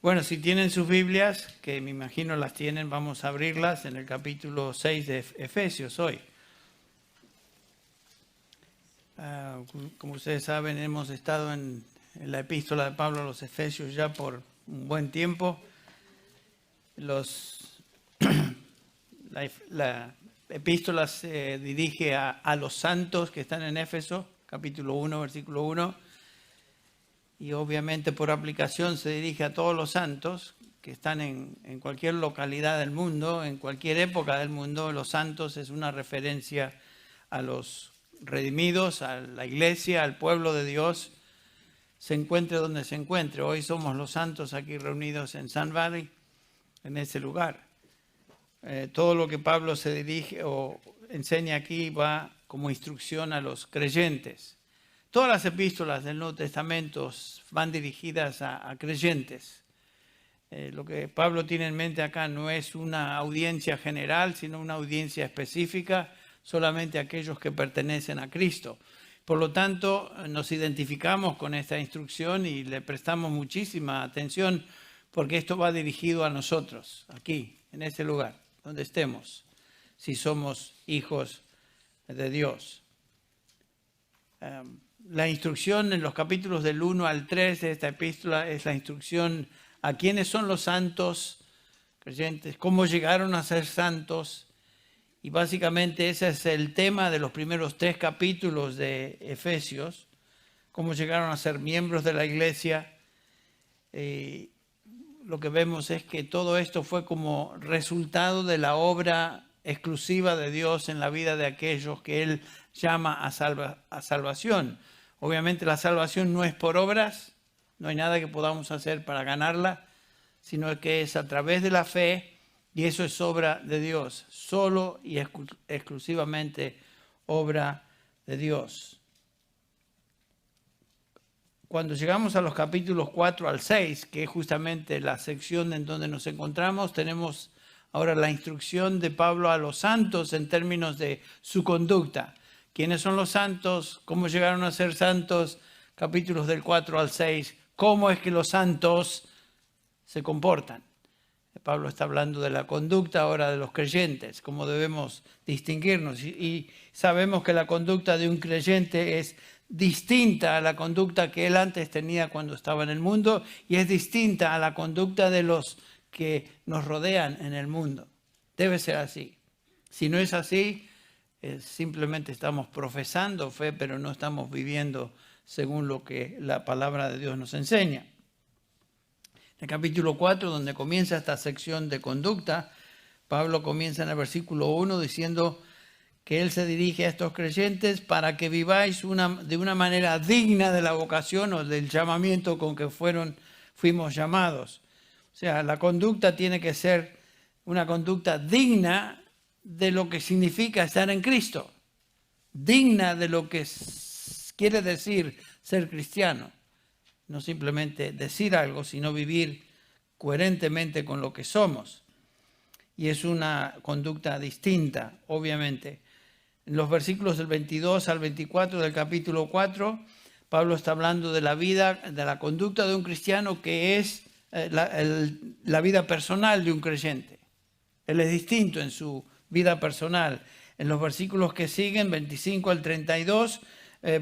Bueno, si tienen sus Biblias, que me imagino las tienen, vamos a abrirlas en el capítulo 6 de Efesios hoy. Como ustedes saben, hemos estado en la epístola de Pablo a los Efesios ya por un buen tiempo. La epístola se dirige a los santos que están en Éfeso, capítulo 1, versículo 1. Y obviamente por aplicación se dirige a todos los santos que están en cualquier localidad del mundo, en cualquier época del mundo. Los santos es una referencia a los redimidos, a la iglesia, al pueblo de Dios, se encuentre donde se encuentre. Hoy somos los santos aquí reunidos en Sun Valley, en ese lugar. Todo lo que Pablo se dirige o enseña aquí va como instrucción a los creyentes. Todas las epístolas del Nuevo Testamento van dirigidas a creyentes. Lo que Pablo tiene en mente acá no es una audiencia general, sino una audiencia específica, solamente aquellos que pertenecen a Cristo. Por lo tanto, nos identificamos con esta instrucción y le prestamos muchísima atención porque esto va dirigido a nosotros, aquí, en este lugar, donde estemos, si somos hijos de Dios. La instrucción en los capítulos del 1 al 3 de esta epístola es la instrucción a quiénes son los santos creyentes, cómo llegaron a ser santos. Y básicamente ese es el tema de los primeros 3 capítulos de Efesios, cómo llegaron a ser miembros de la iglesia. Lo que vemos es que todo esto fue como resultado de la obra exclusiva de Dios en la vida de aquellos que Él llama a salvación. Obviamente la salvación no es por obras, no hay nada que podamos hacer para ganarla, sino que es a través de la fe, y eso es obra de Dios, solo y exclusivamente obra de Dios. Cuando llegamos a los capítulos 4 al 6, que es justamente la sección en donde nos encontramos, tenemos ahora la instrucción de Pablo a los santos en términos de su conducta. ¿Quiénes son los santos? ¿Cómo llegaron a ser santos? Capítulos del 4 al 6. ¿Cómo es que los santos se comportan? Pablo está hablando de la conducta ahora de los creyentes, cómo debemos distinguirnos. Y sabemos que la conducta de un creyente es distinta a la conducta que él antes tenía cuando estaba en el mundo y es distinta a la conducta de los que nos rodean en el mundo. Debe ser así. Si no es así, simplemente estamos profesando fe, pero no estamos viviendo según lo que la palabra de Dios nos enseña. En el capítulo 4, donde comienza esta sección de conducta, Pablo comienza en el versículo 1 diciendo que él se dirige a estos creyentes para que viváis de una manera digna de la vocación o del llamamiento con que fuimos llamados. O sea, la conducta tiene que ser una conducta digna de lo que significa estar en Cristo, digna de lo que quiere decir ser cristiano. No simplemente decir algo, sino vivir coherentemente con lo que somos. Y es una conducta distinta, obviamente. En los versículos del 22 al 24 del capítulo 4, Pablo está hablando de la vida, de la conducta de un cristiano que es la vida personal de un creyente. Él es distinto en su vida personal. En los versículos que siguen, 25 al 32,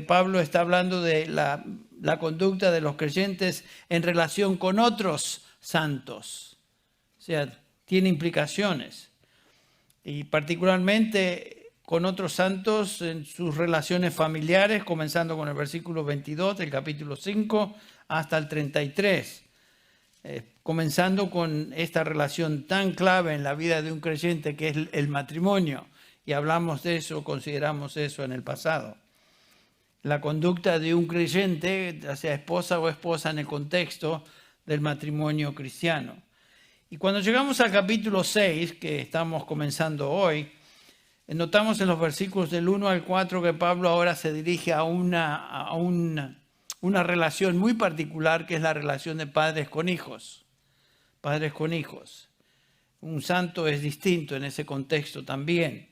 Pablo está hablando de la conducta de los creyentes en relación con otros santos. O sea, tiene implicaciones. Y particularmente con otros santos en sus relaciones familiares, comenzando con el versículo 22 del capítulo 5 hasta el 33. Comenzando con esta relación tan clave en la vida de un creyente que es el matrimonio. Y hablamos de eso, consideramos eso en el pasado. La conducta de un creyente, ya sea esposa o esposa, en el contexto del matrimonio cristiano. Y cuando llegamos al capítulo 6, que estamos comenzando hoy, notamos en los versículos del 1 al 4 que Pablo ahora se dirige a una relación muy particular, que es la relación de padres con hijos. Padres con hijos. Un santo es distinto en ese contexto también.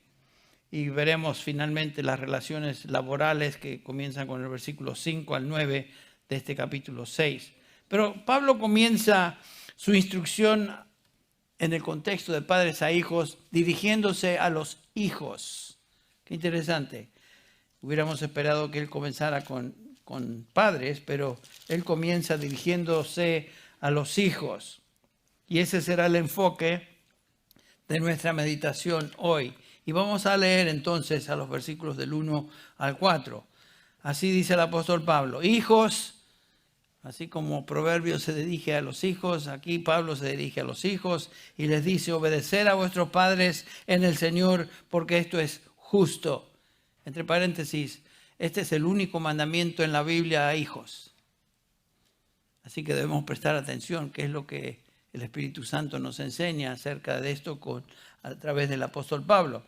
Y veremos finalmente las relaciones laborales que comienzan con el versículo 5 al 9 de este capítulo 6. Pero Pablo comienza Su instrucción en el contexto de padres a hijos, dirigiéndose a los hijos. Qué interesante. Hubiéramos esperado que él comenzara con padres, pero él comienza dirigiéndose a los hijos. Y ese será el enfoque de nuestra meditación hoy. Y vamos a leer entonces a los versículos del 1 al 4. Así dice el apóstol Pablo: hijos, así como Proverbios se dirige a los hijos, aquí Pablo se dirige a los hijos y les dice: obedecer a vuestros padres en el Señor, porque esto es justo. Entre paréntesis, este es el único mandamiento en la Biblia a hijos. Así que debemos prestar atención, qué es lo que el Espíritu Santo nos enseña acerca de esto a través del apóstol Pablo.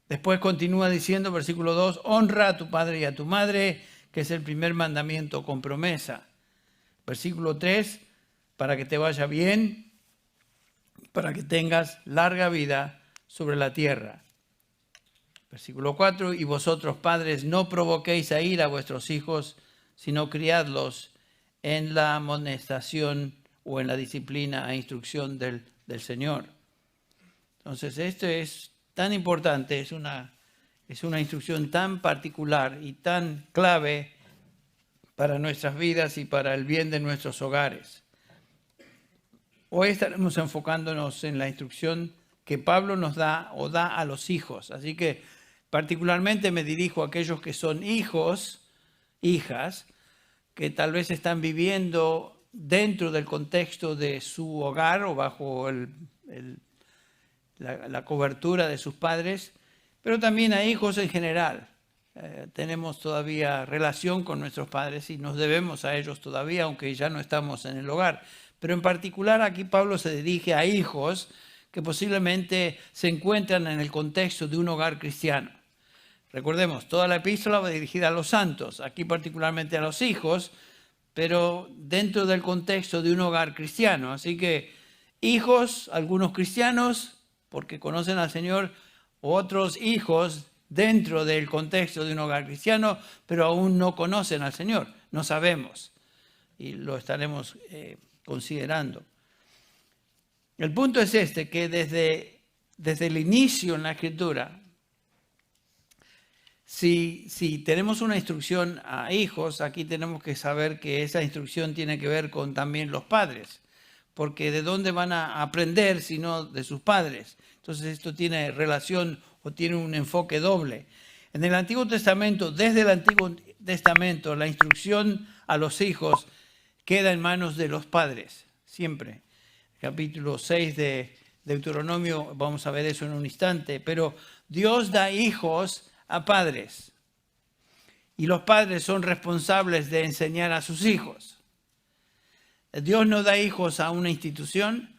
Después continúa diciendo, versículo 2, honra a tu padre y a tu madre, que es el primer mandamiento con promesa. Versículo 3, para que te vaya bien, para que tengas larga vida sobre la tierra. Versículo 4, y vosotros padres no provoquéis a ira a vuestros hijos, sino criadlos en la amonestación o en la disciplina e instrucción del Señor. Entonces esto es tan importante, es una instrucción tan particular y tan clave para nuestras vidas y para el bien de nuestros hogares. Hoy estaremos enfocándonos en la instrucción que Pablo nos da o da a los hijos. Así que particularmente me dirijo a aquellos que son hijos, hijas, que tal vez están viviendo dentro del contexto de su hogar o bajo la cobertura de sus padres, pero también a hijos en general. Tenemos todavía relación con nuestros padres y nos debemos a ellos todavía, aunque ya no estamos en el hogar. Pero en particular aquí Pablo se dirige a hijos que posiblemente se encuentran en el contexto de un hogar cristiano. Recordemos, toda la epístola va dirigida a los santos, aquí particularmente a los hijos, pero dentro del contexto de un hogar cristiano. Así que hijos, algunos cristianos, porque conocen al Señor, otros hijos dentro del contexto de un hogar cristiano, pero aún no conocen al Señor, no sabemos, y lo estaremos considerando. El punto es este, que desde el inicio en la Escritura, si tenemos una instrucción a hijos, aquí tenemos que saber que esa instrucción tiene que ver con también los padres, porque ¿de dónde van a aprender sino de sus padres? Entonces esto tiene relación o tiene un enfoque doble. En el Antiguo Testamento, desde el Antiguo Testamento, la instrucción a los hijos queda en manos de los padres, siempre. Capítulo 6 de Deuteronomio, vamos a ver eso en un instante, pero Dios da hijos a padres y los padres son responsables de enseñar a sus hijos. Dios no da hijos a una institución,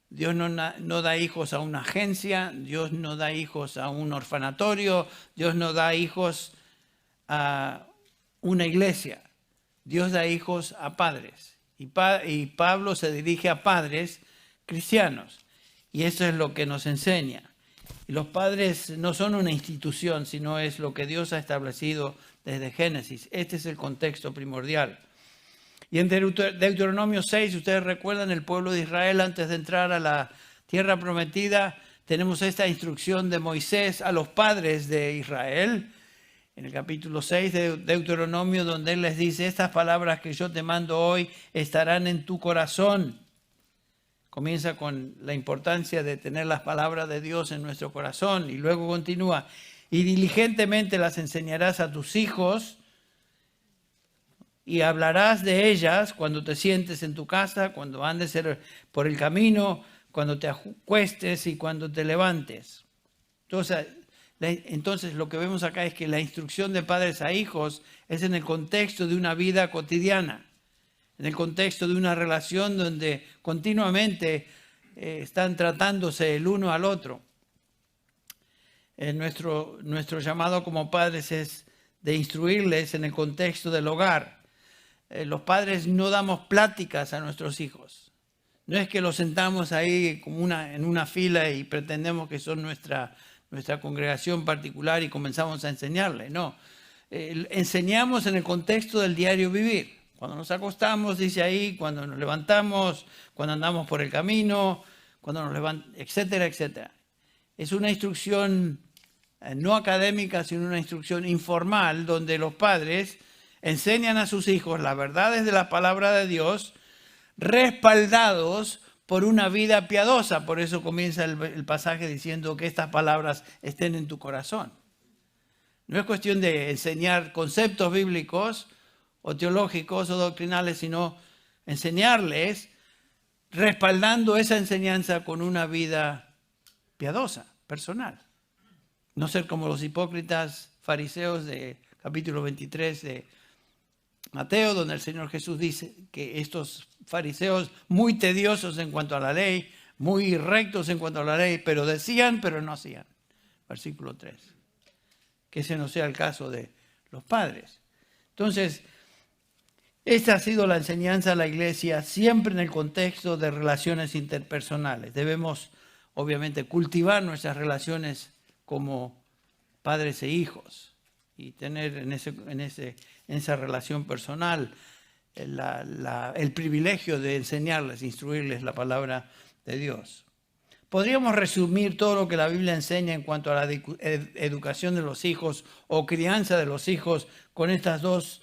Dios no da hijos a una agencia, Dios no da hijos a un orfanatorio, Dios no da hijos a una iglesia, Dios da hijos a padres. Y Pablo se dirige a padres cristianos y eso es lo que nos enseña. Y los padres no son una institución, sino es lo que Dios ha establecido desde Génesis. Este es el contexto primordial. Y en Deuteronomio 6, ustedes recuerdan, el pueblo de Israel antes de entrar a la tierra prometida, tenemos esta instrucción de Moisés a los padres de Israel, en el capítulo 6 de Deuteronomio, donde él les dice: estas palabras que yo te mando hoy estarán en tu corazón. Comienza con la importancia de tener las palabras de Dios en nuestro corazón y luego continúa: y diligentemente las enseñarás a tus hijos y hablarás de ellas cuando te sientes en tu casa, cuando andes por el camino, cuando te acuestes y cuando te levantes. Entonces lo que vemos acá es que la instrucción de padres a hijos es en el contexto de una vida cotidiana, en el contexto de una relación donde continuamente están tratándose el uno al otro. Nuestro llamado como padres es de instruirles en el contexto del hogar. Los padres no damos pláticas a nuestros hijos. No es que los sentamos ahí como en una fila y pretendemos que son nuestra congregación particular y comenzamos a enseñarles. No, enseñamos en el contexto del diario vivir. Cuando nos acostamos, dice ahí, cuando nos levantamos, cuando andamos por el camino, cuando nos levantamos, etcétera, etcétera. Es una instrucción no académica, sino una instrucción informal, donde los padres enseñan a sus hijos las verdades de la palabra de Dios, respaldados por una vida piadosa. Por eso comienza el pasaje diciendo que estas palabras estén en tu corazón. No es cuestión de enseñar conceptos bíblicos o teológicos o doctrinales, sino enseñarles respaldando esa enseñanza con una vida piadosa, personal. No ser como los hipócritas fariseos de capítulo 23 de Mateo, donde el Señor Jesús dice que estos fariseos muy tediosos en cuanto a la ley, muy rectos en cuanto a la ley, pero decían, pero no hacían. Versículo 3. Que ese no sea el caso de los padres. Entonces, esta ha sido la enseñanza de la iglesia siempre en el contexto de relaciones interpersonales. Debemos, obviamente, cultivar nuestras relaciones como padres e hijos y tener en esa relación personal el privilegio de enseñarles, instruirles la palabra de Dios. Podríamos resumir todo lo que la Biblia enseña en cuanto a la educación de los hijos o crianza de los hijos con estas dos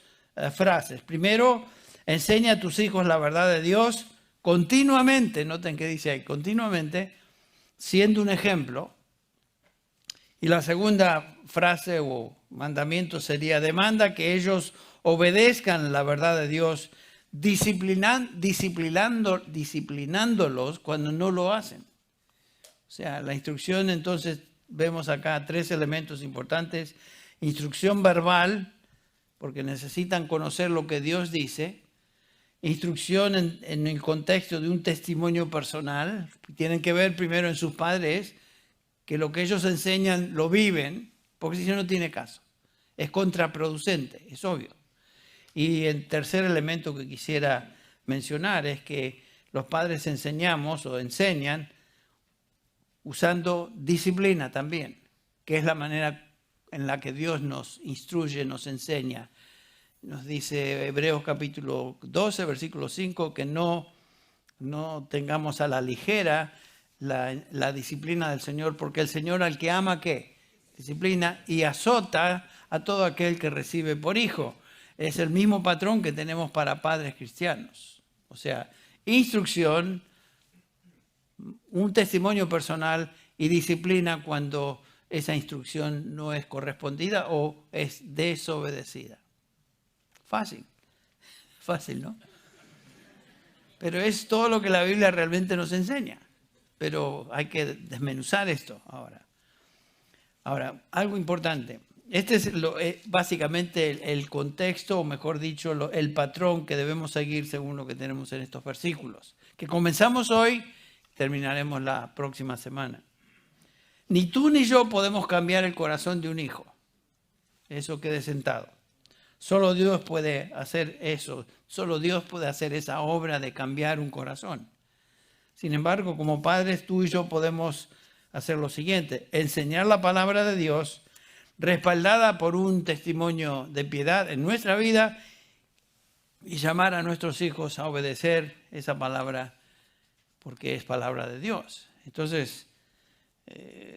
frases. Primero, enseña a tus hijos la verdad de Dios continuamente, noten que dice ahí, continuamente, siendo un ejemplo. Y la segunda frase o mandamiento sería, demanda que ellos obedezcan la verdad de Dios, disciplinándolos cuando no lo hacen. O sea, la instrucción, entonces, vemos acá tres elementos importantes. Instrucción verbal, porque necesitan conocer lo que Dios dice. Instrucción en el contexto de un testimonio personal. Tienen que ver primero en sus padres, que lo que ellos enseñan lo viven, porque si no, no tiene caso. Es contraproducente, es obvio. Y el tercer elemento que quisiera mencionar es que los padres enseñamos o enseñan usando disciplina también, que es la manera en la que Dios nos instruye, nos enseña. Nos dice Hebreos capítulo 12, versículo 5, que no tengamos a la ligera la disciplina del Señor, porque el Señor al que ama, ¿qué? Disciplina y azota a todo aquel que recibe por hijo. Es el mismo patrón que tenemos para padres cristianos. O sea, instrucción, un testimonio personal y disciplina cuando esa instrucción no es correspondida o es desobedecida. Fácil, fácil, ¿no? Pero es todo lo que la Biblia realmente nos enseña. Pero hay que desmenuzar esto ahora. Ahora, algo importante. Este es básicamente el contexto, o mejor dicho, el patrón que debemos seguir según lo que tenemos en estos versículos. Que comenzamos hoy, terminaremos la próxima semana. Ni tú ni yo podemos cambiar el corazón de un hijo. Eso quede sentado. Solo Dios puede hacer eso. Solo Dios puede hacer esa obra de cambiar un corazón. Sin embargo, como padres, tú y yo podemos hacer lo siguiente: enseñar la palabra de Dios, respaldada por un testimonio de piedad en nuestra vida, y llamar a nuestros hijos a obedecer esa palabra, porque es palabra de Dios. Entonces,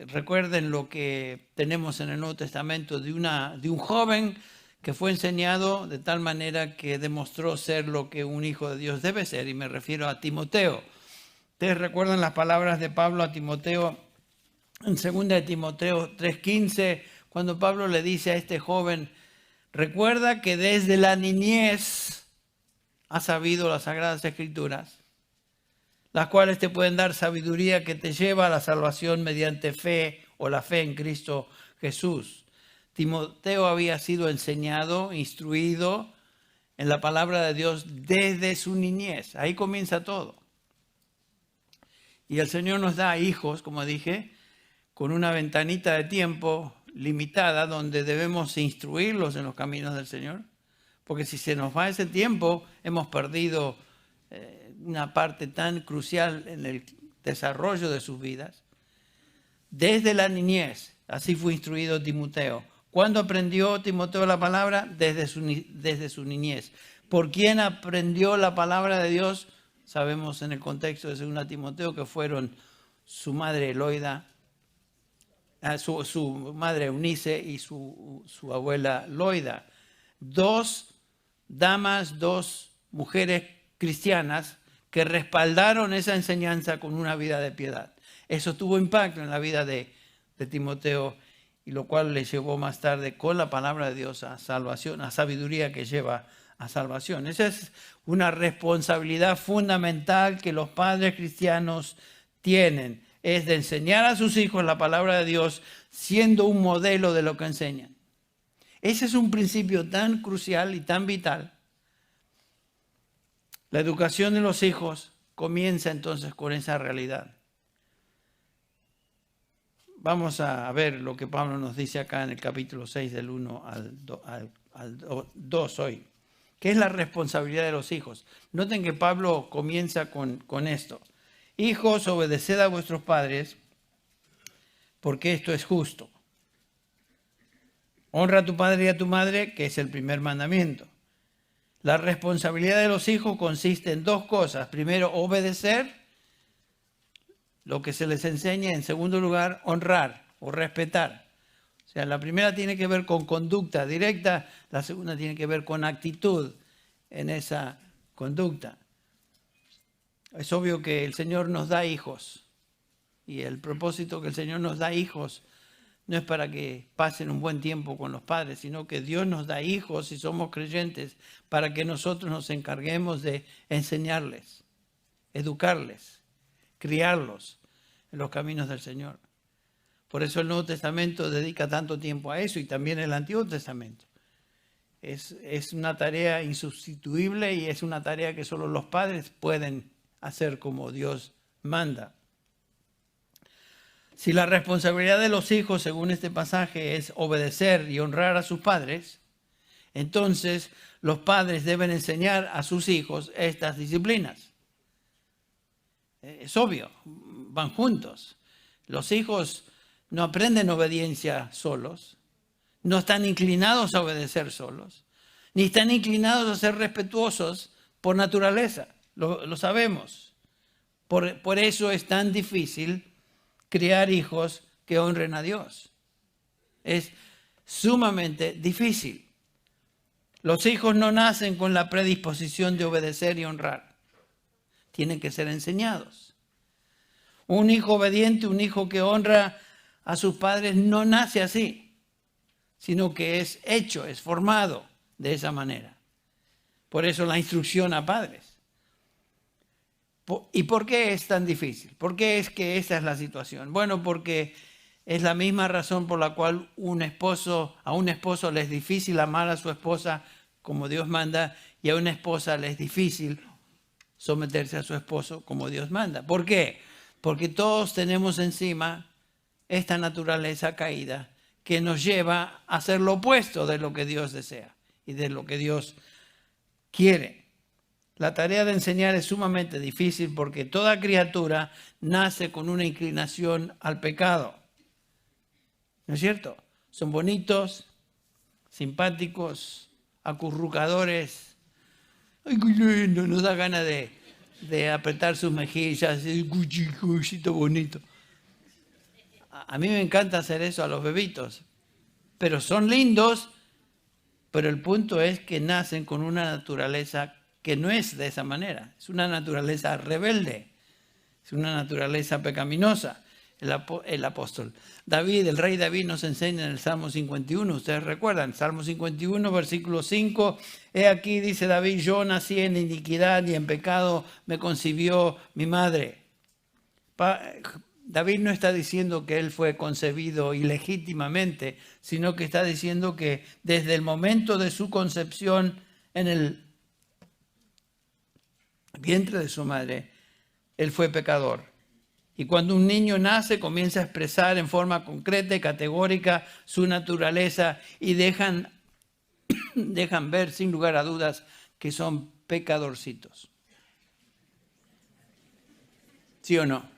recuerden lo que tenemos en el Nuevo Testamento de un joven que fue enseñado de tal manera que demostró ser lo que un hijo de Dios debe ser, y me refiero a Timoteo. Ustedes recuerdan las palabras de Pablo a Timoteo en 2 de Timoteo 3:15, cuando Pablo le dice a este joven: recuerda que desde la niñez has sabido las Sagradas Escrituras, las cuales te pueden dar sabiduría que te lleva a la salvación mediante fe o la fe en Cristo Jesús. Timoteo había sido enseñado, instruido en la palabra de Dios desde su niñez. Ahí comienza todo. Y el Señor nos da hijos, como dije, con una ventanita de tiempo limitada donde debemos instruirlos en los caminos del Señor. Porque si se nos va ese tiempo, hemos perdido una parte tan crucial en el desarrollo de sus vidas. Desde la niñez, así fue instruido Timoteo. ¿Cuándo aprendió Timoteo la palabra? Desde su niñez. ¿Por quién aprendió la palabra de Dios? Sabemos en el contexto de 2 Timoteo que fueron su madre Loida, su madre Eunice y su abuela Loida. 2 damas, 2 mujeres cristianas que respaldaron esa enseñanza con una vida de piedad. Eso tuvo impacto en la vida de Timoteo, y lo cual le llevó más tarde con la palabra de Dios a salvación, a sabiduría que lleva a salvación. Esa es una responsabilidad fundamental que los padres cristianos tienen, es de enseñar a sus hijos la palabra de Dios siendo un modelo de lo que enseñan. Ese es un principio tan crucial y tan vital. La educación de los hijos comienza entonces con esa realidad. Vamos a ver lo que Pablo nos dice acá en el capítulo 6 del 1 al 2 hoy. ¿Qué es la responsabilidad de los hijos? Noten que Pablo comienza con esto. Hijos, obedeced a vuestros padres, porque esto es justo. Honra a tu padre y a tu madre, que es el primer mandamiento. La responsabilidad de los hijos consiste en 2 cosas. Primero, obedecer lo que se les enseña. En segundo lugar, honrar o respetar. O sea, la primera tiene que ver con conducta directa, la segunda tiene que ver con actitud en esa conducta. Es obvio que el Señor nos da hijos, y el propósito que el Señor nos da hijos no es para que pasen un buen tiempo con los padres, sino que Dios nos da hijos, si somos creyentes, para que nosotros nos encarguemos de enseñarles, educarles, criarlos en los caminos del Señor. Por eso el Nuevo Testamento dedica tanto tiempo a eso, y también el Antiguo Testamento. Es una tarea insustituible, y es una tarea que solo los padres pueden hacer como Dios manda. Si la responsabilidad de los hijos, según este pasaje, es obedecer y honrar a sus padres, entonces los padres deben enseñar a sus hijos estas disciplinas. Es obvio, van juntos. Los hijos no aprenden obediencia solos, no están inclinados a obedecer solos, ni están inclinados a ser respetuosos por naturaleza, lo sabemos. Por eso es tan difícil criar hijos que honren a Dios. Es sumamente difícil. Los hijos no nacen con la predisposición de obedecer y honrar. Tienen que ser enseñados. Un hijo obediente, un hijo que honra a sus padres, no nace así, sino que es hecho, es formado de esa manera. Por eso la instrucción a padres. ¿Y por qué es tan difícil? ¿Por qué es que esa es la situación? Bueno, porque es la misma razón por la cual a un esposo le es difícil amar a su esposa como Dios manda, y a una esposa le es difícil someterse a su esposo como Dios manda. ¿Por qué? Porque todos tenemos encima esta naturaleza caída que nos lleva a hacer lo opuesto de lo que Dios desea y de lo que Dios quiere. La tarea de enseñar es sumamente difícil porque toda criatura nace con una inclinación al pecado. ¿No es cierto? Son bonitos, simpáticos, acurrucadores. ¡Ay, qué lindo! Nos da ganas de apretar sus mejillas, el cuchito bonito. A mí me encanta hacer eso a los bebitos, pero son lindos, pero el punto es que nacen con una naturaleza que no es de esa manera. Es una naturaleza rebelde, es una naturaleza pecaminosa. El apóstol David, el rey David, nos enseña en el Salmo 51, ustedes recuerdan, Salmo 51, versículo 5, he aquí, dice David, yo nací en iniquidad y en pecado me concibió mi madre. David no está diciendo que él fue concebido ilegítimamente, sino que está diciendo que desde el momento de su concepción en el vientre de su madre, él fue pecador. Y cuando un niño nace, comienza a expresar en forma concreta y categórica su naturaleza, y dejan ver sin lugar a dudas que son pecadorcitos. ¿Sí o no?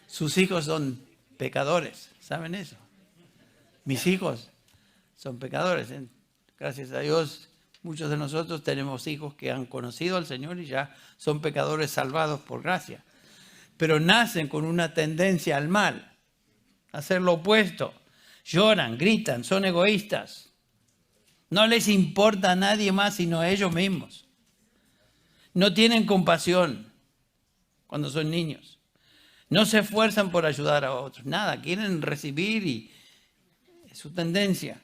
Sus hijos son pecadores, ¿saben eso? Mis hijos son pecadores. Gracias a Dios, Muchos de nosotros tenemos hijos que han conocido al Señor y ya son pecadores salvados por gracia. Pero nacen con una tendencia al mal, a hacer lo opuesto. Lloran, gritan, son egoístas. No les importa a nadie más sino a ellos mismos. No tienen compasión cuando son niños. No se esfuerzan por ayudar a otros. Nada, quieren recibir y es su tendencia.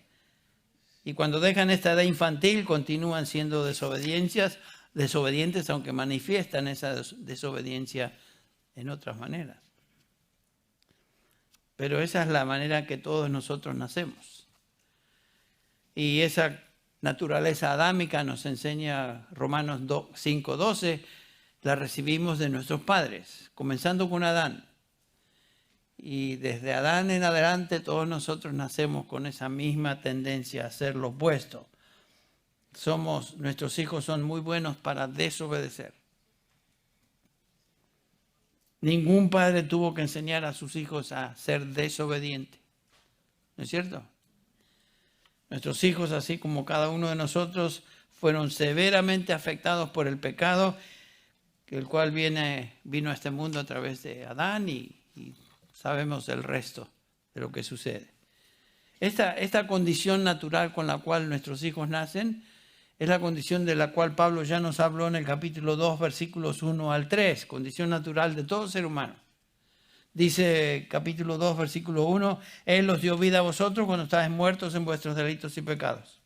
Y cuando dejan esta edad infantil continúan siendo desobedientes, aunque manifiestan esa desobediencia en otras maneras. Pero esa es la manera que todos nosotros nacemos. Y esa naturaleza adámica nos enseña Romanos 5:12, la recibimos de nuestros padres, comenzando con Adán. Y desde Adán en adelante todos nosotros nacemos con esa misma tendencia a hacer lo opuesto. Nuestros hijos son muy buenos para desobedecer. Ningún padre tuvo que enseñar a sus hijos a ser desobedientes. ¿No es cierto? Nuestros hijos, así como cada uno de nosotros, fueron severamente afectados por el pecado, el cual vino a este mundo a través de Adán y sabemos el resto de lo que sucede. Esta condición natural con la cual nuestros hijos nacen es la condición de la cual Pablo ya nos habló en el capítulo 2, versículos 1 al 3, condición natural de todo ser humano. Dice capítulo 2, versículo 1, Él os dio vida a vosotros cuando estabais muertos en vuestros delitos y pecados,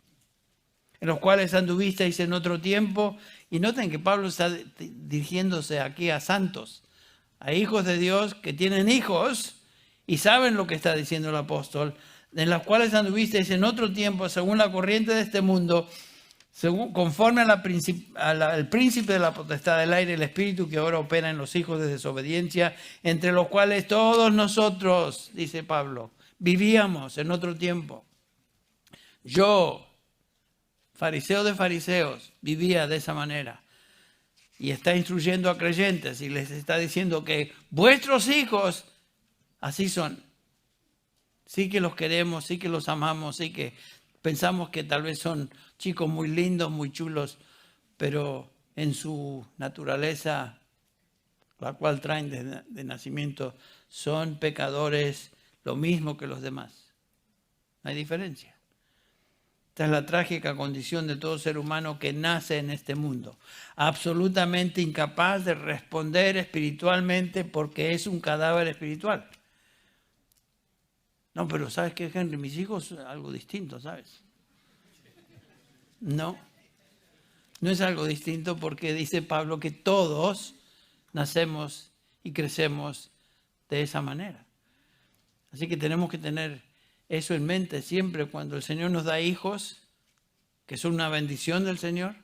en los cuales anduvisteis en otro tiempo. Y noten que Pablo está dirigiéndose aquí a santos, a hijos de Dios que tienen hijos y saben lo que está diciendo el apóstol, en los cuales anduvisteis en otro tiempo según la corriente de este mundo, conforme al príncipe de la potestad del aire, el espíritu que ahora opera en los hijos de desobediencia, entre los cuales todos nosotros, dice Pablo, vivíamos en otro tiempo. Yo, fariseo de fariseos, vivía de esa manera. Y está instruyendo a creyentes y les está diciendo que vuestros hijos así son. Sí que los queremos, sí que los amamos, sí que pensamos que tal vez son chicos muy lindos, muy chulos, pero en su naturaleza, la cual traen de nacimiento, son pecadores lo mismo que los demás. No hay diferencia. Esta es la trágica condición de todo ser humano que nace en este mundo, absolutamente incapaz de responder espiritualmente porque es un cadáver espiritual. No, pero ¿sabes qué, Henry? Mis hijos son algo distinto, ¿sabes? No es algo distinto porque dice Pablo que todos nacemos y crecemos de esa manera. Así que tenemos que tener eso en mente siempre cuando el Señor nos da hijos, que son una bendición del Señor.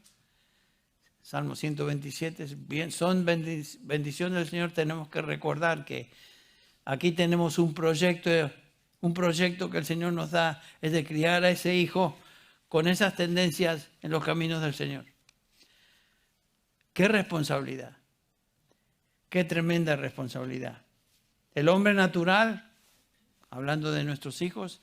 Salmo 127, son bendición del Señor. Tenemos que recordar que aquí tenemos un proyecto que el Señor nos da, es de criar a ese hijo con esas tendencias en los caminos del Señor. ¡Qué responsabilidad! ¡Qué tremenda responsabilidad! El hombre natural, hablando de nuestros hijos,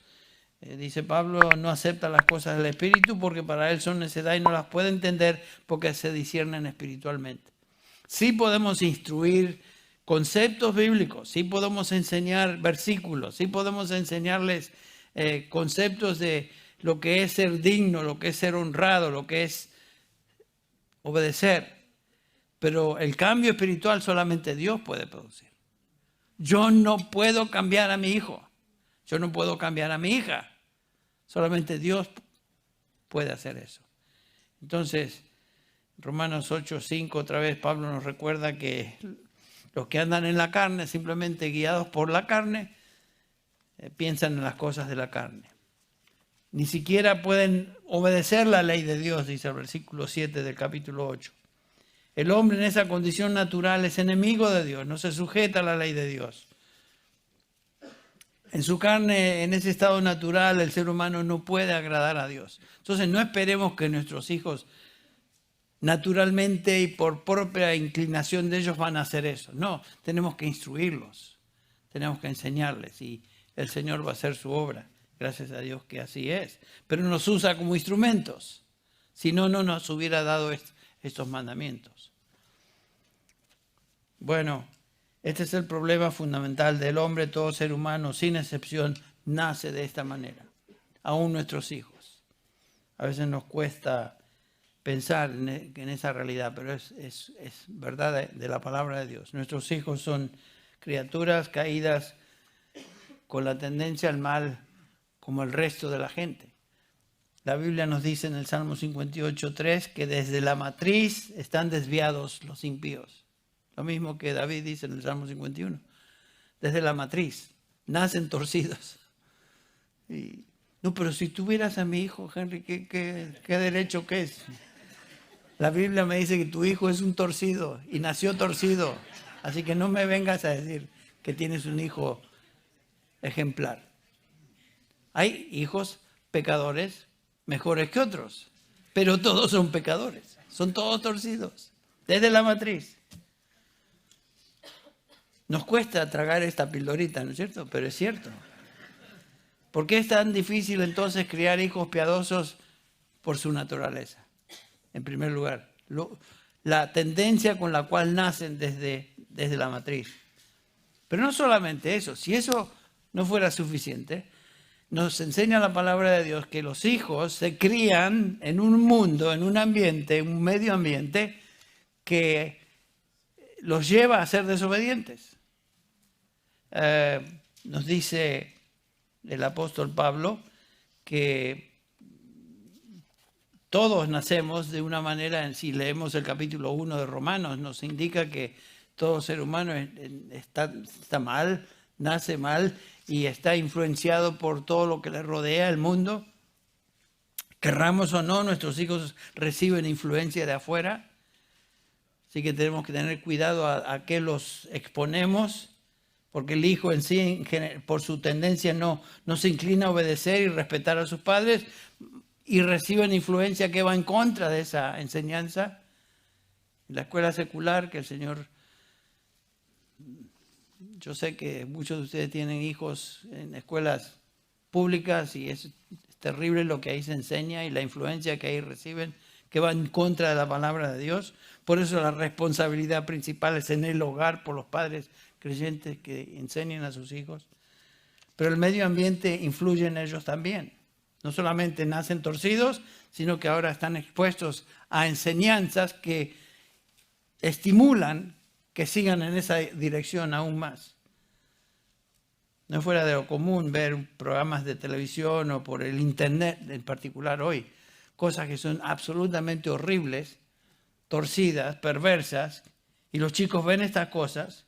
dice Pablo, no acepta las cosas del Espíritu porque para él son necedad y no las puede entender porque se disciernen espiritualmente. Sí podemos instruir conceptos bíblicos, sí podemos enseñar versículos, sí podemos enseñarles conceptos de lo que es ser digno, lo que es ser honrado, lo que es obedecer. Pero el cambio espiritual solamente Dios puede producir. Yo no puedo cambiar a mi hijo. Yo no puedo cambiar a mi hija. Solamente Dios puede hacer eso. Entonces, Romanos 8:5, otra vez Pablo nos recuerda que los que andan en la carne, simplemente guiados por la carne, piensan en las cosas de la carne. Ni siquiera pueden obedecer la ley de Dios, dice el versículo 7 del capítulo 8. El hombre en esa condición natural es enemigo de Dios, no se sujeta a la ley de Dios. En su carne, en ese estado natural, el ser humano no puede agradar a Dios. Entonces no esperemos que nuestros hijos naturalmente y por propia inclinación de ellos van a hacer eso. No, tenemos que instruirlos, tenemos que enseñarles y el Señor va a hacer su obra. Gracias a Dios que así es. Pero nos usa como instrumentos. Si no, no nos hubiera dado estos mandamientos. Bueno, este es el problema fundamental del hombre. Todo ser humano, sin excepción, nace de esta manera. Aún nuestros hijos. A veces nos cuesta pensar en esa realidad, pero es verdad de la palabra de Dios. Nuestros hijos son criaturas caídas con la tendencia al mal como el resto de la gente. La Biblia nos dice en el Salmo 58:3 que desde la matriz están desviados los impíos. Lo mismo que David dice en el Salmo 51. Desde la matriz nacen torcidos. No, pero si tuvieras a mi hijo, Henry, ¿qué derecho que es? La Biblia me dice que tu hijo es un torcido y nació torcido. Así que no me vengas a decir que tienes un hijo ejemplar. Hay hijos pecadores mejores que otros, pero todos son pecadores, son todos torcidos, desde la matriz. Nos cuesta tragar esta pildorita, ¿no es cierto? Pero es cierto. ¿Por qué es tan difícil entonces criar hijos piadosos? Por su naturaleza, en primer lugar. La tendencia con la cual nacen desde la matriz. Pero no solamente eso, si eso no fuera suficiente, nos enseña la palabra de Dios que los hijos se crían en un mundo, en un ambiente, un medio ambiente que los lleva a ser desobedientes. Nos dice el apóstol Pablo que todos nacemos de una manera, si leemos el capítulo 1 de Romanos, nos indica que todo ser humano está mal, nace mal y está influenciado por todo lo que le rodea, el mundo. Querramos o no, nuestros hijos reciben influencia de afuera. Así que tenemos que tener cuidado a qué los exponemos, porque el hijo en sí, por su tendencia, no se inclina a obedecer y respetar a sus padres y reciben influencia que va en contra de esa enseñanza. En la escuela secular, que el Señor... Yo sé que muchos de ustedes tienen hijos en escuelas públicas y es terrible lo que ahí se enseña y la influencia que ahí reciben, que va en contra de la palabra de Dios. Por eso la responsabilidad principal es en el hogar por los padres creyentes que enseñen a sus hijos. Pero el medio ambiente influye en ellos también. No solamente nacen torcidos, sino que ahora están expuestos a enseñanzas que estimulan que sigan en esa dirección aún más. No fuera de lo común ver programas de televisión o por el internet en particular hoy, cosas que son absolutamente horribles, torcidas, perversas, y los chicos ven estas cosas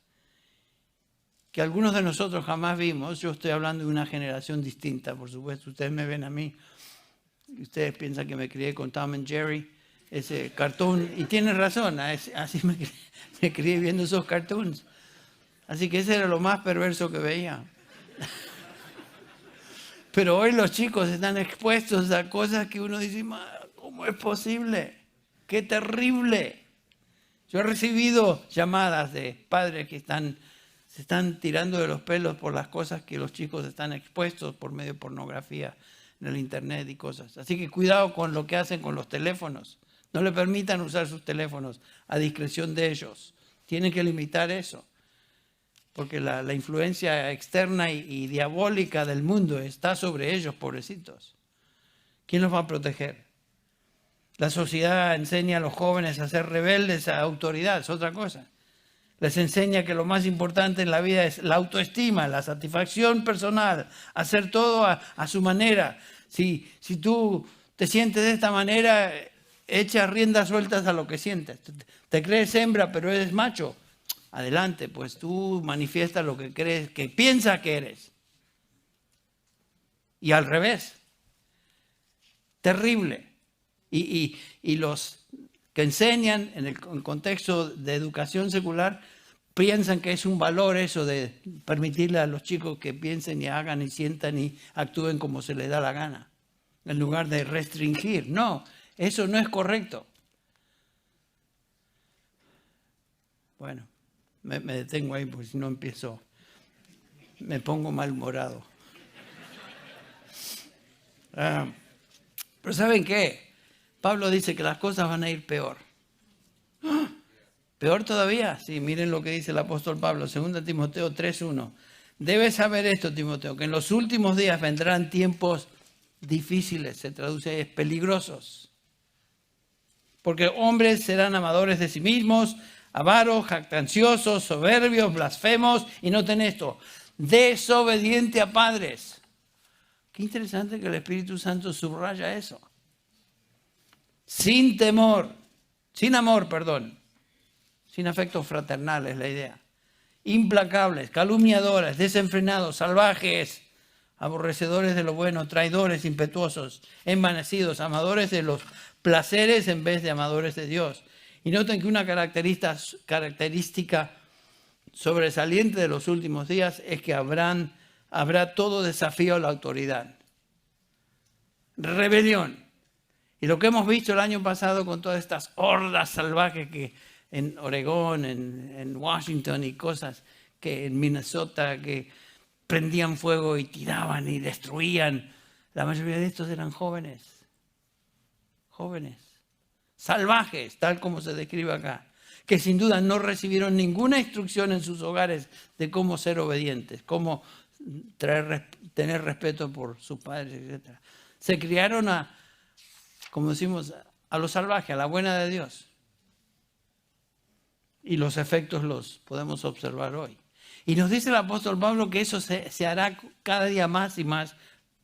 que algunos de nosotros jamás vimos. Yo estoy hablando de una generación distinta, por supuesto. Ustedes me ven a mí, y ustedes piensan que me crié con Tom and Jerry, ese cartoon, y tienen razón, así me crié viendo esos cartoons. Así que ese era lo más perverso que veía. Pero hoy los chicos están expuestos a cosas que uno dice, ¿cómo es posible? ¡Qué terrible! Yo he recibido llamadas de padres que se están tirando de los pelos por las cosas que los chicos están expuestos por medio de pornografía en el internet y cosas. Así que cuidado con lo que hacen con los teléfonos. No le permitan usar sus teléfonos a discreción de ellos. Tienen que limitar eso. Porque la influencia externa y diabólica del mundo está sobre ellos, pobrecitos. ¿Quién los va a proteger? La sociedad enseña a los jóvenes a ser rebeldes a autoridad, es otra cosa. Les enseña que lo más importante en la vida es la autoestima, la satisfacción personal, hacer todo a su manera. Si tú te sientes de esta manera, echa riendas sueltas a lo que sientes. Te crees hembra, pero eres macho. Adelante, pues tú manifiestas lo que crees, que piensas que eres. Y al revés. Terrible. Y los que enseñan en el contexto de educación secular piensan que es un valor eso de permitirle a los chicos que piensen y hagan y sientan y actúen como se les da la gana, en lugar de restringir. No, eso no es correcto. Bueno, me detengo ahí porque si no me pongo malhumorado. Pero ¿saben qué? Pablo dice que las cosas van a ir peor. ¡Ah! ¿Peor todavía? Sí, miren lo que dice el apóstol Pablo, 2 Timoteo 3:1. Debes saber esto, Timoteo, que en los últimos días vendrán tiempos difíciles, se traduce es peligrosos. Porque hombres serán amadores de sí mismos, avaros, jactanciosos, soberbios, blasfemos, y noten esto, desobediente a padres. Qué interesante que el Espíritu Santo subraya eso. Sin afectos fraternales, la idea. Implacables, calumniadores, desenfrenados, salvajes, aborrecedores de lo bueno, traidores, impetuosos, envanecidos, amadores de los placeres en vez de amadores de Dios. Y noten que una característica sobresaliente de los últimos días es que habrá todo desafío a la autoridad. Rebelión. Y lo que hemos visto el año pasado con todas estas hordas salvajes que en Oregón, en Washington y cosas que en Minnesota que prendían fuego y tiraban y destruían. La mayoría de estos eran jóvenes, salvajes, tal como se describe acá, que sin duda no recibieron ninguna instrucción en sus hogares de cómo ser obedientes, cómo tener respeto por sus padres, etc. Se criaron como decimos, a lo salvaje, a la buena de Dios. Y los efectos los podemos observar hoy. Y nos dice el apóstol Pablo que eso se hará cada día más y más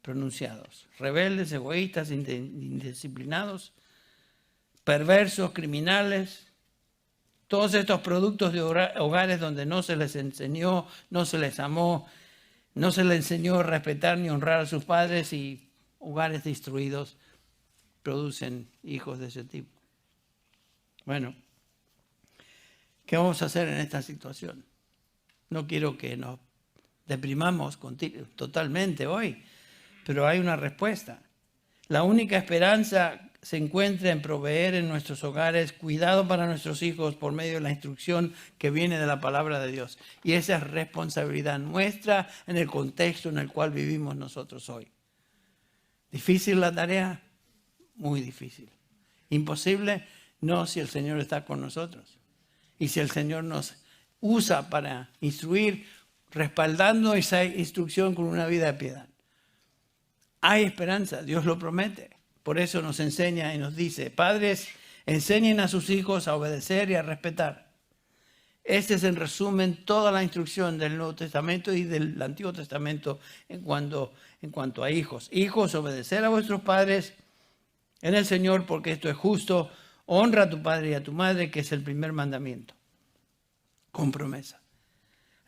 pronunciados. Rebeldes, egoístas, indisciplinados, perversos, criminales. Todos estos productos de hogares donde no se les enseñó, no se les amó, no se les enseñó a respetar ni honrar a sus padres, y hogares destruidos producen hijos de ese tipo. Bueno, ¿qué vamos a hacer en esta situación? No quiero que nos deprimamos totalmente hoy, pero hay una respuesta. La única esperanza se encuentra en proveer en nuestros hogares cuidado para nuestros hijos por medio de la instrucción que viene de la palabra de Dios. Y esa es responsabilidad nuestra en el contexto en el cual vivimos nosotros hoy. ¿Difícil la tarea? Muy difícil. ¿Imposible? No, si el Señor está con nosotros. Y si el Señor nos usa para instruir, respaldando esa instrucción con una vida de piedad. Hay esperanza, Dios lo promete. Por eso nos enseña y nos dice, padres, enseñen a sus hijos a obedecer y a respetar. Este es en resumen toda la instrucción del Nuevo Testamento y del Antiguo Testamento en cuanto a hijos. Hijos, obedecer a vuestros padres en el Señor, porque esto es justo. Honra a tu padre y a tu madre, que es el primer mandamiento, con promesa.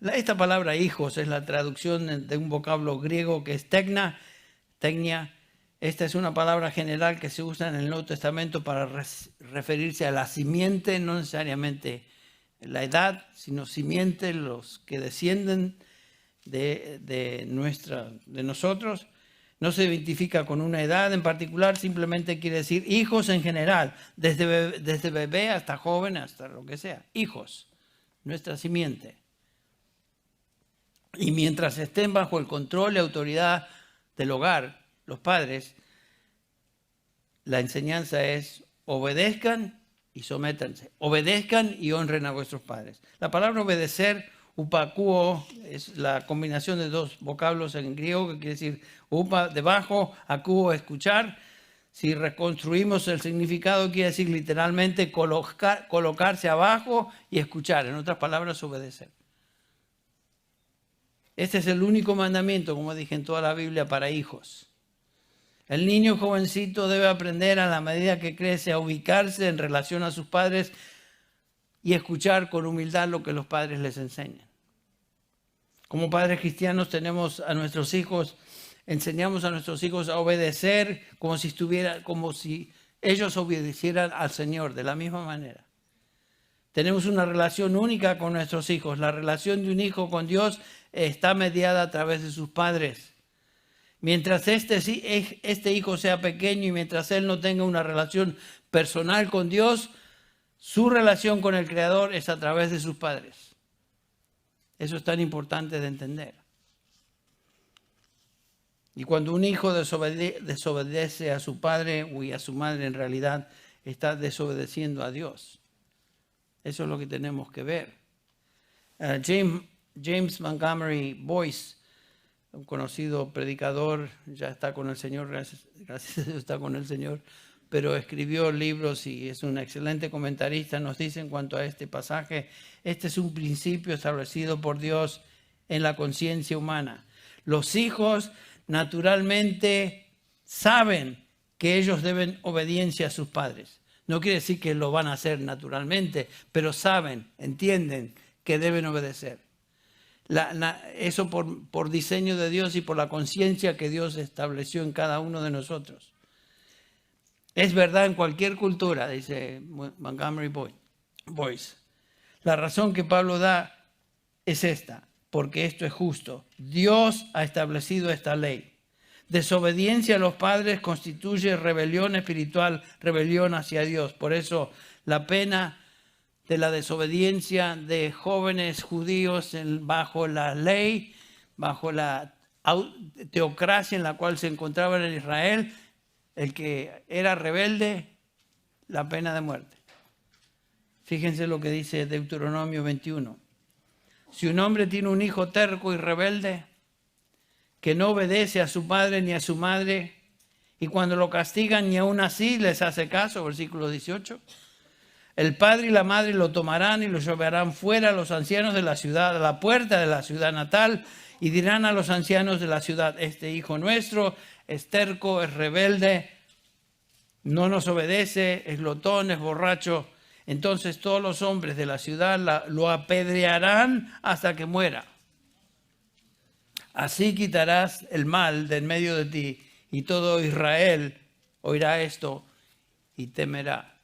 Esta palabra hijos es la traducción de un vocablo griego que es tecnia. Esta es una palabra general que se usa en el Nuevo Testamento para referirse a la simiente, no necesariamente la edad, sino simiente, los que descienden de nosotros. No se identifica con una edad en particular, simplemente quiere decir hijos en general, desde bebé hasta joven, hasta lo que sea. Hijos, nuestra simiente. Y mientras estén bajo el control y autoridad del hogar, los padres, la enseñanza es obedezcan y sométanse. Obedezcan y honren a vuestros padres. La palabra obedecer, upakuo, es la combinación de dos vocablos en griego que quiere decir upa, debajo, akuo, escuchar. Si reconstruimos el significado, quiere decir literalmente colocarse abajo y escuchar. En otras palabras, obedecer. Este es el único mandamiento, como dije, en toda la Biblia para hijos. El niño jovencito debe aprender a la medida que crece a ubicarse en relación a sus padres y escuchar con humildad lo que los padres les enseñan. Como padres cristianos enseñamos a nuestros hijos a obedecer como si ellos obedecieran al Señor de la misma manera. Tenemos una relación única con nuestros hijos. La relación de un hijo con Dios está mediada a través de sus padres. Mientras este hijo sea pequeño y mientras él no tenga una relación personal con Dios, su relación con el Creador es a través de sus padres. Eso es tan importante de entender. Y cuando un hijo desobedece a su padre y a su madre, en realidad está desobedeciendo a Dios. Eso es lo que tenemos que ver. James Montgomery Boyce, un conocido predicador, ya está con el Señor, gracias a Dios está con el Señor, pero escribió libros y es un excelente comentarista. Nos dice en cuanto a este pasaje, este es un principio establecido por Dios en la conciencia humana. Los hijos naturalmente saben que ellos deben obediencia a sus padres. No quiere decir que lo van a hacer naturalmente, pero saben, entienden que deben obedecer. Eso por diseño de Dios y por la conciencia que Dios estableció en cada uno de nosotros. Es verdad en cualquier cultura, dice Montgomery Boyce. La razón que Pablo da es esta, porque esto es justo. Dios ha establecido esta ley. Desobediencia a los padres constituye rebelión espiritual, rebelión hacia Dios. Por eso la pena de la desobediencia de jóvenes judíos bajo la ley, bajo la teocracia en la cual se encontraban en Israel, el que era rebelde, la pena de muerte. Fíjense lo que dice Deuteronomio 21. Si un hombre tiene un hijo terco y rebelde, que no obedece a su padre ni a su madre, y cuando lo castigan ni aún así les hace caso, versículo 18, el padre y la madre lo tomarán y lo llevarán fuera a los ancianos de la ciudad, a la puerta de la ciudad natal, y dirán a los ancianos de la ciudad, este hijo nuestro es terco, es rebelde, no nos obedece, es glotón, es borracho. Entonces todos los hombres de la ciudad lo apedrearán hasta que muera. Así quitarás el mal de en medio de ti, y todo Israel oirá esto y temerá.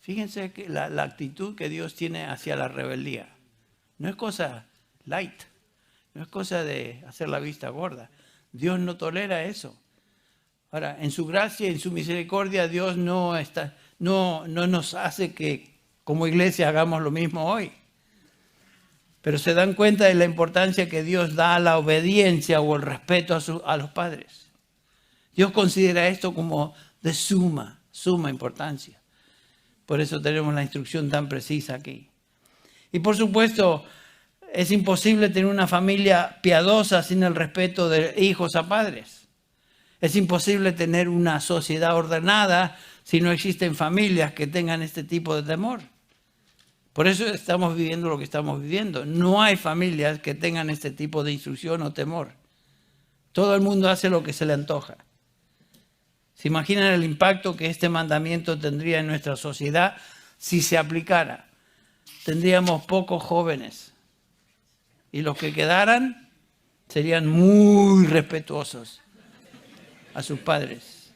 Fíjense que la actitud que Dios tiene hacia la rebeldía no es cosa light, no es cosa de hacer la vista gorda. Dios no tolera eso. Ahora, en su gracia y en su misericordia, Dios no nos hace que como iglesia hagamos lo mismo hoy. Pero se dan cuenta de la importancia que Dios da a la obediencia o el respeto a los padres. Dios considera esto como de suma importancia. Por eso tenemos la instrucción tan precisa aquí. Y por supuesto, es imposible tener una familia piadosa sin el respeto de hijos a padres. Es imposible tener una sociedad ordenada si no existen familias que tengan este tipo de temor. Por eso estamos viviendo lo que estamos viviendo. No hay familias que tengan este tipo de instrucción o temor. Todo el mundo hace lo que se le antoja. ¿Se imaginan el impacto que este mandamiento tendría en nuestra sociedad si se aplicara? Tendríamos pocos jóvenes. Y los que quedaran serían muy respetuosos a sus padres.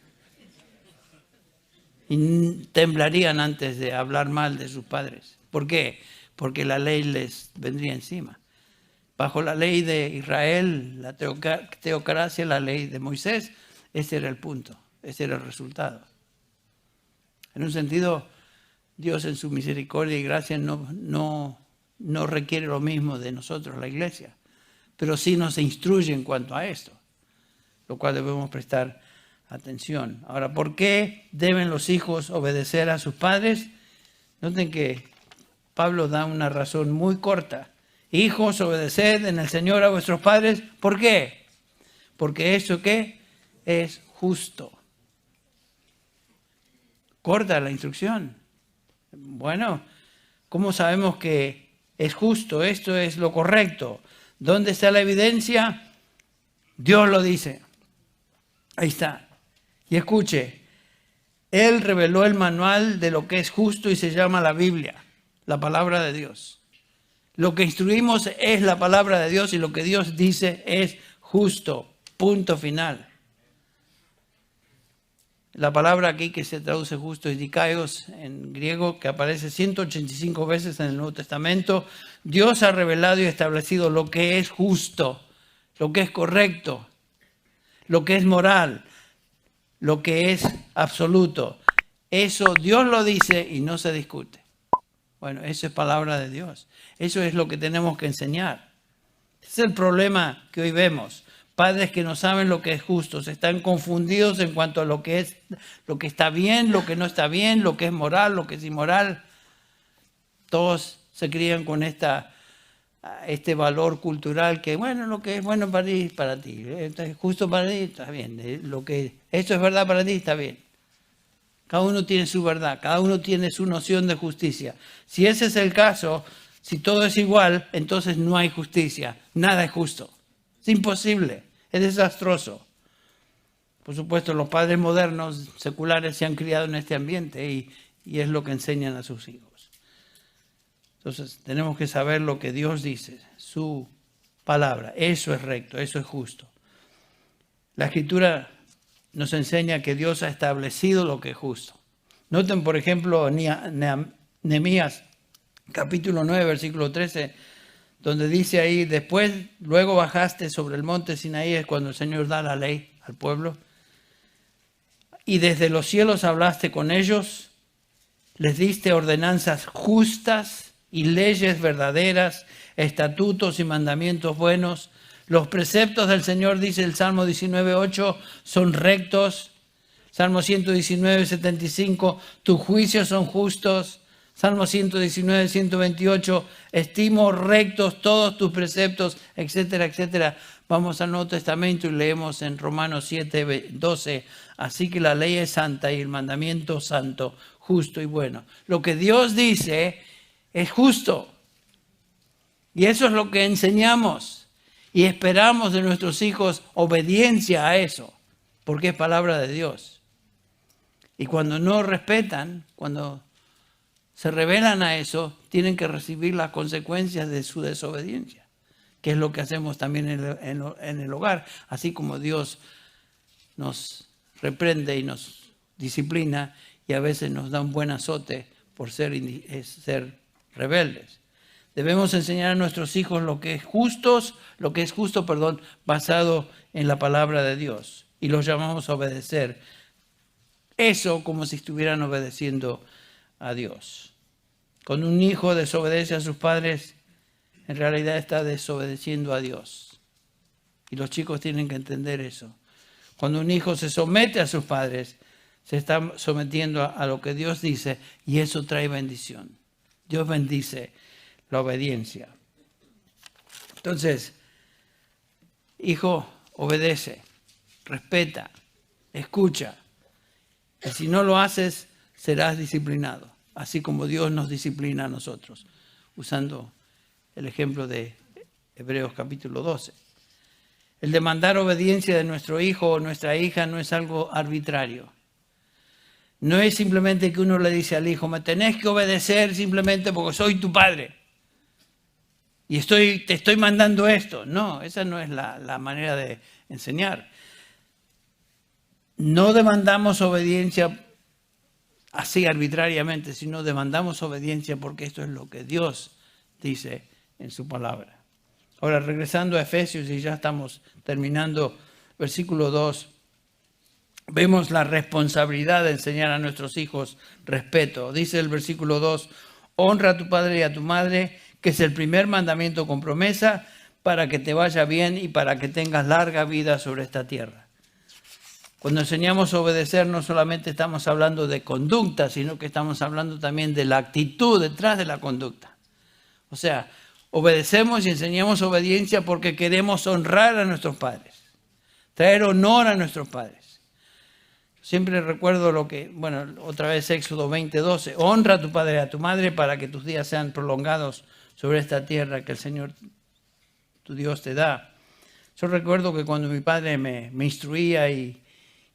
Y temblarían antes de hablar mal de sus padres. ¿Por qué? Porque la ley les vendría encima. Bajo la ley de Israel, la teocracia, la ley de Moisés, ese era el punto, ese era el resultado. En un sentido, Dios en su misericordia y gracia no requiere lo mismo de nosotros, la iglesia, pero sí nos instruye en cuanto a esto, lo cual debemos prestar atención. Ahora, ¿por qué deben los hijos obedecer a sus padres? Noten que Pablo da una razón muy corta. Hijos, obedeced en el Señor a vuestros padres. ¿Por qué? Porque eso ¿qué? Es justo. Corta la instrucción. Bueno, ¿cómo sabemos que es justo? Esto es lo correcto. ¿Dónde está la evidencia? Dios lo dice. Ahí está. Y escuche, Él reveló el manual de lo que es justo y se llama la Biblia, la palabra de Dios. Lo que instruimos es la palabra de Dios y lo que Dios dice es justo. Punto final. La palabra aquí que se traduce justo es dikaios en griego, que aparece 185 veces en el Nuevo Testamento. Dios ha revelado y establecido lo que es justo, lo que es correcto, lo que es moral, lo que es absoluto. Eso Dios lo dice y no se discute. Bueno, eso es palabra de Dios. Eso es lo que tenemos que enseñar. Ese es el problema que hoy vemos. Padres que no saben lo que es justo, están confundidos en cuanto a lo que está bien, lo que no está bien, lo que es moral, lo que es inmoral. Todos se crían con este valor cultural que, bueno, lo que es bueno para ti, para ti. Esto es justo para ti, está bien. Esto es verdad para ti, está bien. Cada uno tiene su verdad, cada uno tiene su noción de justicia. Si ese es el caso, si todo es igual, entonces no hay justicia, nada es justo. Es imposible, es desastroso. Por supuesto, los padres modernos, seculares, se han criado en este ambiente y es lo que enseñan a sus hijos. Entonces, tenemos que saber lo que Dios dice, su palabra. Eso es recto, eso es justo. La Escritura nos enseña que Dios ha establecido lo que es justo. Noten, por ejemplo, Nehemías, capítulo 9, versículo 13, donde dice ahí, luego bajaste sobre el monte Sinaí, es cuando el Señor da la ley al pueblo, y desde los cielos hablaste con ellos, les diste ordenanzas justas y leyes verdaderas, estatutos y mandamientos buenos. Los preceptos del Señor, dice el Salmo 19:8, son rectos. Salmo 119:75, tus juicios son justos. Salmo 119:128, estimo rectos todos tus preceptos, etcétera, etcétera. Vamos al Nuevo Testamento y leemos en Romanos 7:12, así que la ley es santa y el mandamiento santo, justo y bueno. Lo que Dios dice es justo. Y eso es lo que enseñamos. Y esperamos de nuestros hijos obediencia a eso, porque es palabra de Dios. Y cuando no respetan, cuando se rebelan a eso, tienen que recibir las consecuencias de su desobediencia, que es lo que hacemos también en el hogar. Así como Dios nos reprende y nos disciplina y a veces nos da un buen azote por ser rebeldes. Debemos enseñar a nuestros hijos lo que es justo, basado en la palabra de Dios. Y los llamamos a obedecer. Eso como si estuvieran obedeciendo a Dios. Cuando un hijo desobedece a sus padres, en realidad está desobedeciendo a Dios. Y los chicos tienen que entender eso. Cuando un hijo se somete a sus padres, se está sometiendo a lo que Dios dice y eso trae bendición. Dios bendice la obediencia. Entonces, hijo, obedece, respeta, escucha. Y si no lo haces, serás disciplinado, así como Dios nos disciplina a nosotros, usando el ejemplo de Hebreos capítulo 12. El demandar obediencia de nuestro hijo o nuestra hija no es algo arbitrario. No es simplemente que uno le dice al hijo, me tenés que obedecer simplemente porque soy tu padre. Y te estoy mandando esto. No, esa no es la manera de enseñar. No demandamos obediencia así arbitrariamente, sino demandamos obediencia porque esto es lo que Dios dice en su palabra. Ahora, regresando a Efesios, y ya estamos terminando, versículo 2, vemos la responsabilidad de enseñar a nuestros hijos respeto. Dice el versículo 2, honra a tu padre y a tu madre, que es el primer mandamiento con promesa, para que te vaya bien y para que tengas larga vida sobre esta tierra. Cuando enseñamos a obedecer, no solamente estamos hablando de conducta, sino que estamos hablando también de la actitud detrás de la conducta. O sea, obedecemos y enseñamos obediencia porque queremos honrar a nuestros padres, traer honor a nuestros padres. Siempre recuerdo otra vez Éxodo 20:12, honra a tu padre y a tu madre para que tus días sean prolongados sobre esta tierra que el Señor, tu Dios, te da. Yo recuerdo que cuando mi padre me instruía y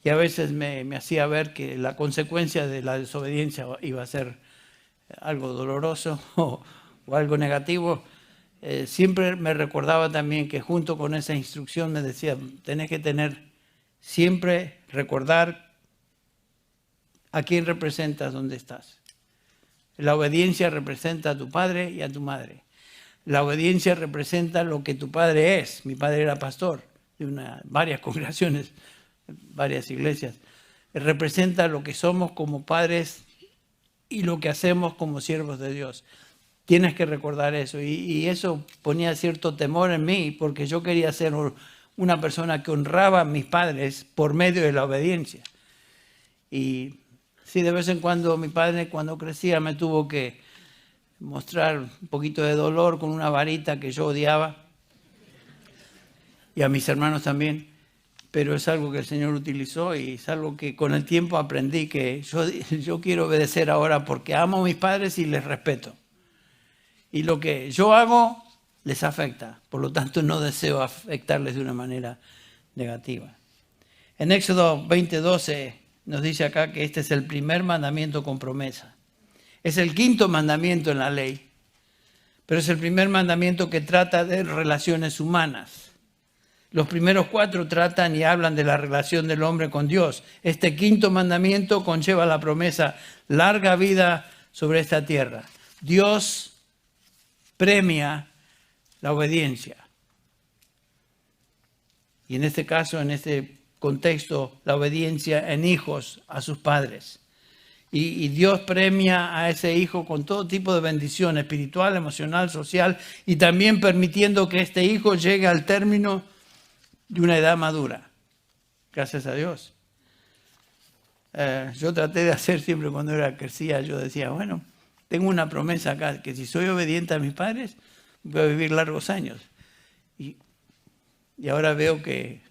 a veces me hacía ver que la consecuencia de la desobediencia iba a ser algo doloroso o algo negativo, siempre me recordaba también que junto con esa instrucción me decía, tenés que siempre recordar a quién representas donde estás. La obediencia representa a tu padre y a tu madre. La obediencia representa lo que tu padre es. Mi padre era pastor de varias congregaciones, varias iglesias. Representa lo que somos como padres y lo que hacemos como siervos de Dios. Tienes que recordar eso. Y eso ponía cierto temor en mí porque yo quería ser una persona que honraba a mis padres por medio de la obediencia. Y sí, de vez en cuando mi padre, cuando crecía, me tuvo que mostrar un poquito de dolor con una varita que yo odiaba, y a mis hermanos también, pero es algo que el Señor utilizó y es algo que con el tiempo aprendí que yo quiero obedecer ahora porque amo a mis padres y les respeto. Y lo que yo hago les afecta, por lo tanto no deseo afectarles de una manera negativa. En Éxodo 20:12 nos dice acá que este es el primer mandamiento con promesa. Es el quinto mandamiento en la ley, pero es el primer mandamiento que trata de relaciones humanas. Los primeros 4 tratan y hablan de la relación del hombre con Dios. Este quinto mandamiento conlleva la promesa, larga vida sobre esta tierra. Dios premia la obediencia. Y en este caso, en este contexto, la obediencia en hijos a sus padres. Y Dios premia a ese hijo con todo tipo de bendición espiritual, emocional, social, y también permitiendo que este hijo llegue al término de una edad madura. Gracias a Dios. Yo traté de hacer siempre cuando crecía, yo decía, bueno, tengo una promesa acá, que si soy obediente a mis padres, voy a vivir largos años. Y ahora veo que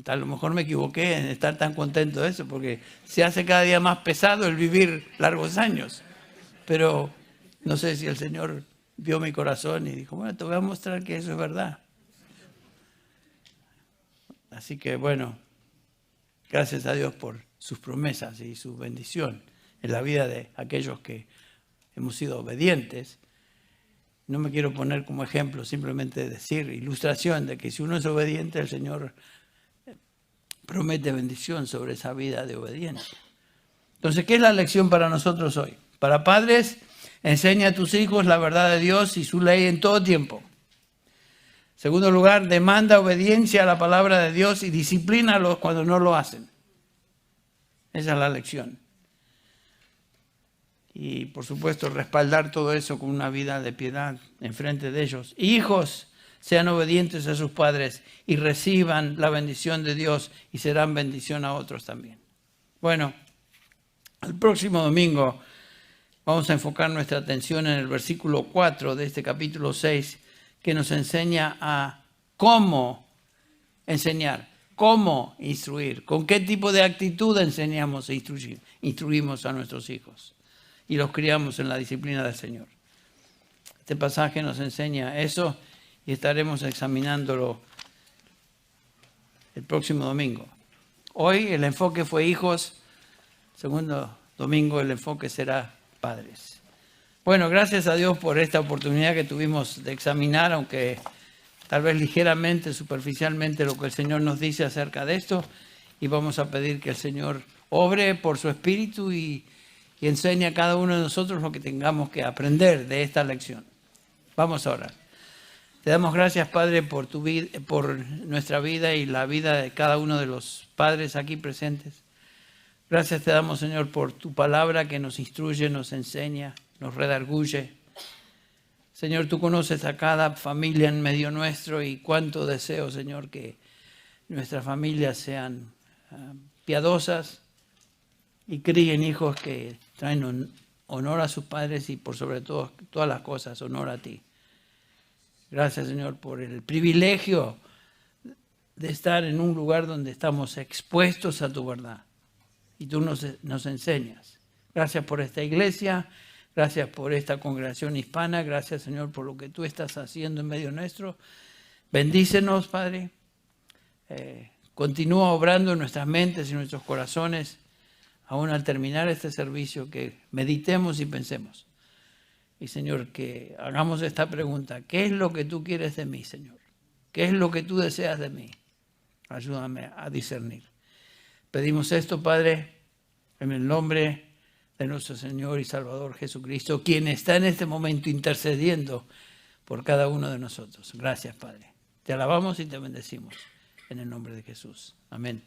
a lo mejor me equivoqué en estar tan contento de eso, porque se hace cada día más pesado el vivir largos años. Pero no sé si el Señor vio mi corazón y dijo, bueno, te voy a mostrar que eso es verdad. Así que bueno, gracias a Dios por sus promesas y su bendición en la vida de aquellos que hemos sido obedientes. No me quiero poner como ejemplo, simplemente decir, ilustración de que si uno es obediente, el Señor promete bendición sobre esa vida de obediencia. Entonces, ¿qué es la lección para nosotros hoy? Para padres, enseña a tus hijos la verdad de Dios y su ley en todo tiempo. Segundo lugar, demanda obediencia a la palabra de Dios y disciplínalos cuando no lo hacen. Esa es la lección. Y por supuesto, respaldar todo eso con una vida de piedad en frente de ellos. Hijos, sean obedientes a sus padres y reciban la bendición de Dios y serán bendición a otros también. Bueno, el próximo domingo vamos a enfocar nuestra atención en el versículo 4 de este capítulo 6, que nos enseña a cómo enseñar, cómo instruir, con qué tipo de actitud enseñamos e instruimos a nuestros hijos y los criamos en la disciplina del Señor. Este pasaje nos enseña eso y estaremos examinándolo el próximo domingo. Hoy el enfoque fue hijos, segundo domingo el enfoque será padres. Bueno, gracias a Dios por esta oportunidad que tuvimos de examinar, aunque tal vez ligeramente, superficialmente, lo que el Señor nos dice acerca de esto. Y vamos a pedir que el Señor obre por su Espíritu y enseñe a cada uno de nosotros lo que tengamos que aprender de esta lección. Vamos a orar. Te damos gracias, Padre, por tu vida, por nuestra vida y la vida de cada uno de los padres aquí presentes. Gracias te damos, Señor, por tu palabra que nos instruye, nos enseña, nos redarguye. Señor, tú conoces a cada familia en medio nuestro y cuánto deseo, Señor, que nuestras familias sean piadosas y críen hijos que traen honor a sus padres y por sobre todo todas las cosas, honor a ti. Gracias, Señor, por el privilegio de estar en un lugar donde estamos expuestos a tu verdad y tú nos enseñas. Gracias por esta iglesia, gracias por esta congregación hispana, gracias, Señor, por lo que tú estás haciendo en medio nuestro. Bendícenos, Padre. Continúa obrando en nuestras mentes y nuestros corazones, aún al terminar este servicio, que meditemos y pensemos. Y, Señor, que hagamos esta pregunta: ¿qué es lo que tú quieres de mí, Señor? ¿Qué es lo que tú deseas de mí? Ayúdame a discernir. Pedimos esto, Padre, en el nombre de nuestro Señor y Salvador Jesucristo, quien está en este momento intercediendo por cada uno de nosotros. Gracias, Padre. Te alabamos y te bendecimos en el nombre de Jesús. Amén.